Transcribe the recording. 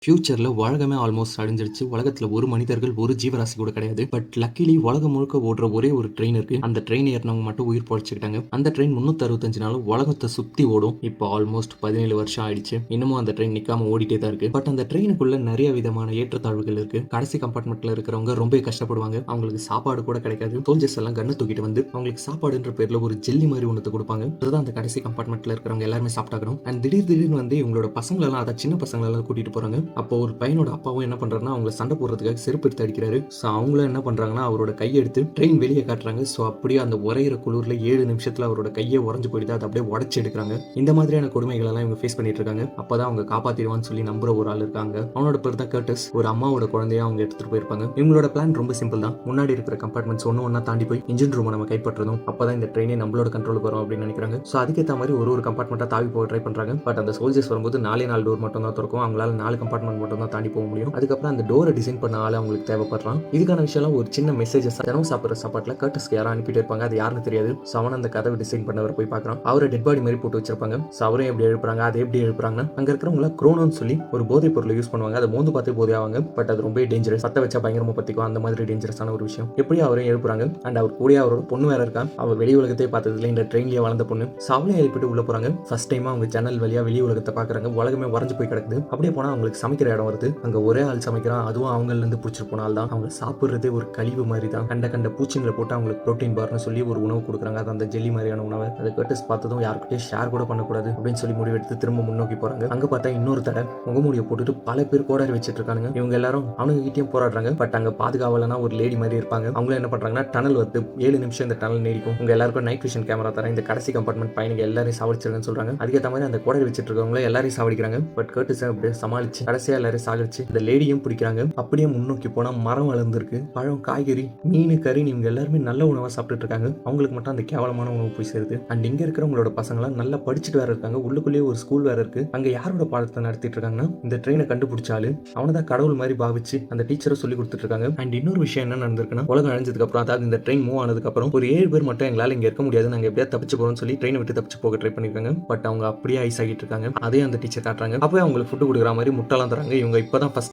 ஃபியூச்சர்ல உலகமே ஆல்மோஸ்ட் அழிஞ்சிடுச்சு. உலகத்துல ஒரு மனிதர்கள், ஒரு ஜீவராசி கூட கிடையாது. பட் லக்கிலி உலகம் முழுக்க ஓடுற ஒரே ஒரு ட்ரெயின் இருக்கு. அந்த ட்ரெயின் ஏறினவங்க மட்டும் உயிர் பொழைச்சுக்கிட்டாங்க. அந்த ட்ரெயின் 365 நாளும் உலகத்தை சுத்தி ஓடும். இப்போ ஆல்மோஸ்ட் 17 வருஷம் ஆயிடுச்சு. இன்னமும் அந்த ட்ரெயின் நிக்காம ஓடிட்டே தான் இருக்கு. பட் அந்த ட்ரெயினுக்குள்ள நிறைய விதமான ஏற்றத்தாழ்வுகள் இருக்கு. கடைசி கம்பார்ட்மெண்ட்ல இருக்கிறவங்க ரொம்ப கஷ்டப்படுவாங்க. அவங்களுக்கு சாப்பாடு கூட கிடைக்காது. சோல்ஜர்ஸ் எல்லாம் கண்ணு தூக்கிட்டு வந்து அவங்களுக்கு சாப்பாடுன்ற பேர்ல ஒரு ஜெல்லி மாதிரி ஒன்று கொடுப்பாங்க. அதுதான் அந்த கடைசி கம்பார்ட்மெண்ட்ல இருக்கிறவங்க எல்லாருமே சாப்பிட்டாக்கணும். அண்ட் திடீர்னு வந்து இவங்களோட பசங்களெல்லாம், அதை சின்ன பசங்களெல்லாம் கூட்டிட்டு போறாங்க. அப்போ ஒரு பையனோட அப்பாவும் என்ன பண்றாருன்னா அவங்களை சண்டை போடுறதுக்காக செருப்பு எடுத்து அடிக்கிறாரு. ஸோ அவங்களும் என்ன பண்றாங்கன்னா அவரோட கையை எடுத்து ட்ரெயின் வெளியே காட்டுறாங்க. ஸோ அப்படியே அந்த உரையிற குளிர்ல 7 நிமிஷத்துல அவரோட கையை உறைஞ்சு போயிட்டு அதை அப்படியே உடச்சு எடுக்கிறாங்க. இந்த மாதிரியான கொடுமைகள் எல்லாம் இவங்க ஃபேஸ் பண்ணிட்டு இருக்காங்க. அப்பதான் அவங்க காப்பாத்திடுவான்னு சொல்லி நம்புற ஒரு ஆள் இருக்காங்க. அவனோட பேர் தான் கர்டஸ். ஒரு அம்மாவோட குழந்தைய அவங்க எடுத்துட்டு போயிருப்பாங்க. இவங்களோட பிளான் ரொம்ப சிம்பிள் தான். முன்னாடி இருக்கிற கம்பார்ட்மெண்ட்ஸ் ஒன்னா தாண்டி போய் இன்ஜின் ரூமை நம்ம கைப்பற்றதும், அப்பதான் இந்த ட்ரெயினே நம்மளோட கண்ட்ரோலுக்கு வரும் அப்படின்னு நினைக்கிறாங்க. ஸோ அதுக்கேற்ற மாதிரி ஒரு கம்பார்ட்மெண்ட்டா தாவி போக ட்ரை பண்றாங்க. பட் அந்த சோல்ஜர்ஸ் வரும்போது 4 டோர் மட்டும் தான் திறக்கும். அவங்களால 4 கம்பார்ட்மெண்ட் மட்டும் தான் தாண்டி போக முடியும். அதுக்கப்புறம் அந்த டோரை டிசைன் பண்ண ஆள் அவங்களுக்கு தேவைப்படுறான். இதுக்கான விஷயம் ஒரு சின்ன மெசேஜஸ் தினமும் சாப்பிட்ற சாப்பாட்டில் கர்டஸ்க்கு யாரும் அனுப்பிட்டு இருப்பாங்க. அது யாருன்னு தெரியாது. ஸோ அவன் அந்த கதவை டிசைன் பண்ணவர் போய் பார்க்குறான். அவரை டெட் பாடி மாதிரி போட்டு வச்சிருப்பாங்க. ஸோ அவரையும் எப்படி எழுப்புறாங்க, அதை எப்படி எழுப்புறாங்கன்னா அங்கே இருக்கிறவங்கள குரோனோன்னு சொல்லி ஒரு போதைப் பொருளை யூஸ் பண்ணுவாங்க. அதை மோந்து பார்த்து போதே ஆவாங்க. பட் அது ரொம்ப டேஞ்சரஸ். பத்த வச்சா பயங்கரமா பத்திக்கும். அந்த மாதிரி டேஞ்சரஸான ஒரு விஷயம். எப்படி அவரையும் எழுப்புறாங்க. அண்ட் அவர் கூட அவரோட பொண்ணு வேற இருக்கா. அவள் வெளி உலகத்தை பார்த்ததுல இந்த ட்ரெயின்லேயே வளர்ந்த பொண்ணு. ஸோ அவளையும் எழுப்பிட்டு உள்ள போறாங்க. ஃபர்ஸ்ட் டைம் அவங்க ஜன்னல் வழியா வெளி உலகத்தை பார்க்குறாங்க. உலகமே வரைஞ்சு போய் கிடக்குது. அப்படியே போனால் அவங்களுக்கு சமைக்கிற இடம் வருது. அங்கே ஒரே ஆள் சமைக்கிறான். அதுவும் அவங்கள்ல இருந்து பிடிச்சிட்டு போனால் தான். அவங்க சாப்பிட்றதே ஒரு கழிவு மாதிரி தான். கண்ட பூச்சிங்களை போட்டு அவங்களுக்கு ப்ரோட்டீன் பார்னு சொல்லி ஒரு உணவு கொடுக்குறாங்க. அது அந்த ஜெல்லி மாதிரியான உணவை. அதை கர்டஸ் பார்த்ததும் யாருக்கிட்டே ஷேர் கூட பண்ணக்கூடாது அப்படின்னு சொல்லி முடிவெடுத்து திரும்ப முன்னோக்கி போறாங்க. அங்க பார்த்தா இன்னொரு தடை முகமூடியை போட்டுட்டு பல பேர் கோடாரி வச்சிட்டு இருக்காங்க. இவங்க எல்லாரும் அவனுங்க கிட்டயும் போராடுறாங்க. பட் அங்க பாதுகாவலனா ஒரு லேடி மாதிரி இருப்பாங்க. அவங்களும் என்ன பண்றாங்கன்னா டனல் வந்து 7 நிமிஷம் இந்த டனல் நீடிக்கும். உங்க எல்லாருக்கும் நைட் விஷன் கேமரா தரேன். இந்த கடைசி கம்பார்ட்மெண்ட் பையனுக்கு எல்லாரையும் சாவடிச்சிருக்கன்னு சொல்றாங்க. அதுக்கேற்ற மாதிரி அந்த கோடாரி வச்சிட்டு இருக்கவங்கள எல்லாரையும் சாவடிக்கிறாங்க. பட் கர்டஸ் அப்படியே சமாளிச்சு கடைசியா எல்லாரையும் சாகடிச்சு இந்த லேடியும் பிடிக்கிறாங்க. அப்படியே முன்னோக்கி போனா மரம் வளர்ந்துருக்கு. பழம், காய்கறி, மீன், கறி, இவங்க எல்லாருமே நல்ல உணவா சாப்பிட்டுட்டு இருக்காங்க. அவங்களுக்கு மட்டும் அந்த கேவலமான உணவு போய் சேருது. அண்ட் இங்க இருக்கிறவங்களோட பசங்களாம் நல்லா படிச்சுட்டு வேற இருக்காங்க. உள்ளுக்குள்ளேயே ஒரு ஸ்கூல் வேற இருக்கு. அங்க யாரோட பாடத்தை நடத்திட்டு இருக்காங்கன்னா இந்த ட்ரெயினை கண்டுபிடிச்சாலும் அவனை தான் கடவுள் மாதிரி பாவிச்சு அந்த டீச்சரை சொல்லி கொடுத்துட்டு இருக்காங்க. அண்ட் இன்னொரு விஷயம் என்ன நடந்திருக்குன்னா உலகம் அழிஞ்சதுக்கு அப்புறம், அதாவது இந்த ட்ரெயின் மூவ் ஆனதுக்கு அப்புறம் ஒரு 7 பேர் மட்டும் எங்களால இங்க இருக்க முடியாது, நாங்க எப்படியா தப்பிச்சு போறோம்னு சொல்லி ட்ரெயினை விட்டு தப்பிச்சு போக ட்ரை பண்ணிருக்காங்க. பட் அவங்க அப்படியே ஐஸ் ஆகிட்டு இருக்காங்க. அதே அந்த டீச்சர் காட்டுறாங்க. அப்பவே அவங்களுக்கு ஃபுட் கொடுக்குற மாதிரி முட்டைலாம் தராங்க. இவங்க இப்பதான் ஃபர்ஸ்ட்